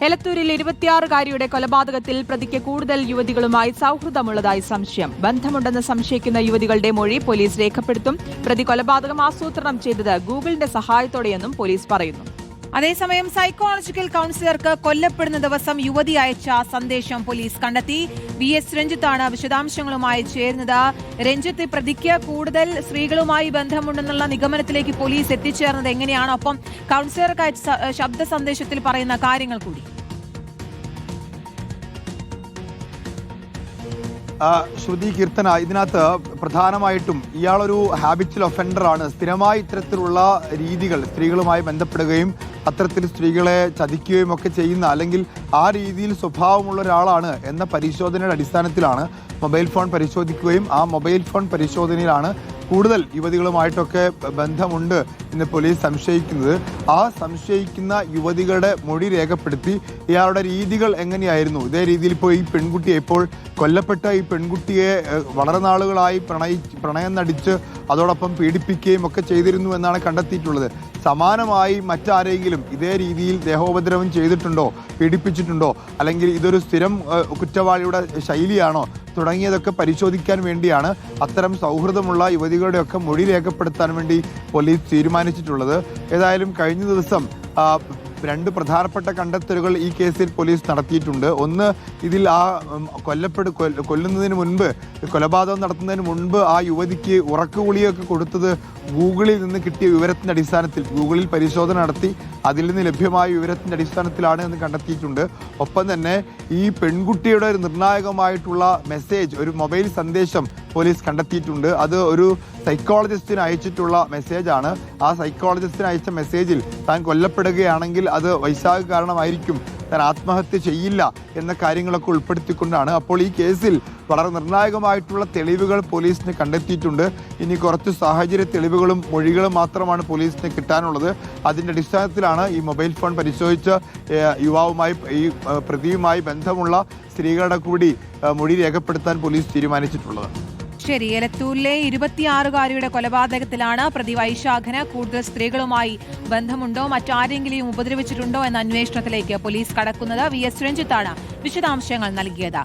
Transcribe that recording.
എലത്തൂരിൽ 26-കാരിയുടെ കൊലപാതകത്തിൽ പ്രതിക്ക് കൂടുതൽ യുവതികളുമായി സൗഹൃദമുള്ളതായി സംശയം. ബന്ധമുണ്ടെന്ന് സംശയിക്കുന്ന യുവതികളുടെ മൊഴി പോലീസ് രേഖപ്പെടുത്തും. പ്രതി കൊലപാതകം ആസൂത്രണം ചെയ്തത് ഗൂഗിളിന്റെ സഹായത്തോടെയെന്നും പോലീസ് പറയുന്നു. അതേസമയം സൈക്കോളജിക്കൽ കൌൺസിലർക്ക് കൊല്ലപ്പെടുന്ന ദിവസം യുവതി അയച്ച സന്ദേശം പോലീസ് കണ്ടെത്തി. VS രഞ്ജിത്താണ് വിശദാംശങ്ങളുമായി ചേരുന്നത്. രഞ്ജിത്ത്, പ്രതിക്ക് കൂടുതൽ സ്ത്രീകളുമായി ബന്ധമുണ്ടെന്നുള്ള നിഗമനത്തിലേക്ക് പോലീസ് എത്തിച്ചേർന്നത് എങ്ങനെയാണ്? ഒപ്പം കൌൺസിലർക്ക് അയച്ച ശബ്ദ സന്ദേശത്തിൽ പറയുന്ന കാര്യങ്ങൾ കൂടി. ശ്രുതി, കീർത്തന, ഇതിനകത്ത് പ്രധാനമായിട്ടും ഇയാളൊരു ഹാബിച്വൽ ഒഫൻഡറാണ്. സ്ഥിരമായി ഇത്തരത്തിലുള്ള രീതികൾ സ്ത്രീകളുമായി ബന്ധപ്പെടുകയും അത്തരത്തിൽ സ്ത്രീകളെ ചതിക്കുകയും ഒക്കെ ചെയ്യുന്ന, അല്ലെങ്കിൽ ആ രീതിയിൽ സ്വഭാവമുള്ള ഒരാളാണ് എന്ന പരിശോധനയുടെ അടിസ്ഥാനത്തിലാണ് മൊബൈൽ ഫോൺ പരിശോധിക്കുകയും ആ മൊബൈൽ ഫോൺ പരിശോധനയിലാണ് കൂടുതൽ യുവതികളുമായിട്ടൊക്കെ ബന്ധമുണ്ട് എന്ന് പോലീസ് സംശയിക്കുന്നത്. ആ സംശയിക്കുന്ന യുവതികളുടെ മൊഴി രേഖപ്പെടുത്തി ഇയാളുടെ രീതികൾ എങ്ങനെയായിരുന്നു, ഇതേ രീതിയിൽ ഇപ്പോൾ ഈ പെൺകുട്ടിയെ, ഇപ്പോൾ കൊല്ലപ്പെട്ട ഈ പെൺകുട്ടിയെ വളരെ നാളുകളായി പ്രണയം നടിച്ച് അതോടൊപ്പം പീഡിപ്പിക്കുകയും ഒക്കെ ചെയ്തിരുന്നു എന്നാണ് കണ്ടെത്തിയിട്ടുള്ളത്. സമാനമായി മറ്റാരെങ്കിലും ഇതേ രീതിയിൽ ദേഹോപദ്രവം ചെയ്തിട്ടുണ്ടോ, പീഡിപ്പിച്ചിട്ടുണ്ടോ, അല്ലെങ്കിൽ ഇതൊരു സ്ഥിരം കുറ്റവാളിയുടെ ശൈലിയാണോ തുടങ്ങിയതൊക്കെ പരിശോധിക്കാൻ വേണ്ടിയാണ് അത്തരം സൗഹൃദമുള്ള യുവതികളുടെയൊക്കെ മൊഴി രേഖപ്പെടുത്താൻ വേണ്ടി പോലീസ് തീരുമാനിച്ചിട്ടുള്ളത്. ഏതായാലും കഴിഞ്ഞ ദിവസം രണ്ട് പ്രധാനപ്പെട്ട കണ്ടെത്തലുകൾ ഈ കേസിൽ പോലീസ് നടത്തിയിട്ടുണ്ട്. ഒന്ന്, ഇതിൽ ആ കൊല്ലുന്നതിന് മുൻപ്, കൊലപാതകം നടത്തുന്നതിന് മുൻപ് ആ യുവതിക്ക് ഉറക്കുകുളിയൊക്കെ കൊടുത്തത് ഗൂഗിളിൽ നിന്ന് കിട്ടിയ വിവരത്തിൻ്റെ അടിസ്ഥാനത്തിൽ, ഗൂഗിളിൽ പരിശോധന നടത്തി അതിൽ നിന്ന് ലഭ്യമായ വിവരത്തിൻ്റെ അടിസ്ഥാനത്തിലാണ് എന്ന് കണ്ടെത്തിയിട്ടുണ്ട്. ഒപ്പം തന്നെ ഈ പെൺകുട്ടിയുടെ ഒരു നിർണായകമായിട്ടുള്ള മെസ്സേജ്, ഒരു മൊബൈൽ സന്ദേശം പോലീസ് കണ്ടെത്തിയിട്ടുണ്ട്. അത് ഒരു സൈക്കോളജിസ്റ്റിന് അയച്ചിട്ടുള്ള മെസ്സേജാണ്. ആ സൈക്കോളജിസ്റ്റിന് അയച്ച മെസ്സേജിൽ താൻ കൊല്ലപ്പെടുകയാണെങ്കിൽ അത് വൈശാഖ കാരണമായിരിക്കും, താൻ ആത്മഹത്യ ചെയ്യില്ല എന്ന കാര്യങ്ങളൊക്കെ ഉൾപ്പെടുത്തിക്കൊണ്ടാണ്. അപ്പോൾ ഈ കേസിൽ വളരെ നിർണായകമായിട്ടുള്ള തെളിവുകൾ പോലീസിന് കണ്ടെത്തിയിട്ടുണ്ട്. ഇനി കുറച്ച് സാഹചര്യ തെളിവുകളും മൊഴികളും മാത്രമാണ് പോലീസിന് കിട്ടാനുള്ളത്. അതിൻ്റെ അടിസ്ഥാനത്തിലാണ് ഈ മൊബൈൽ ഫോൺ പരിശോധിച്ച യുവാവുമായി, ഈ പ്രതിയുമായി ബന്ധമുള്ള സ്ത്രീകളുടെ കൂടി മൊഴി രേഖപ്പെടുത്താൻ പോലീസ് തീരുമാനിച്ചിട്ടുള്ളത്. ശരി, എലത്തൂരിലെ 26-കാരിയുടെ കൊലപാതകത്തിലാണ് പ്രതി വൈശാഖന് കൂടുതൽ സ്ത്രീകളുമായി ബന്ധമുണ്ടോ, മറ്റാരെങ്കിലും ഉപദ്രവിച്ചിട്ടുണ്ടോ എന്ന അന്വേഷണത്തിലേക്ക് പോലീസ് കടക്കുന്നത്. VS രഞ്ജിത്താണ് വിശദാംശങ്ങൾ നൽകിയത്.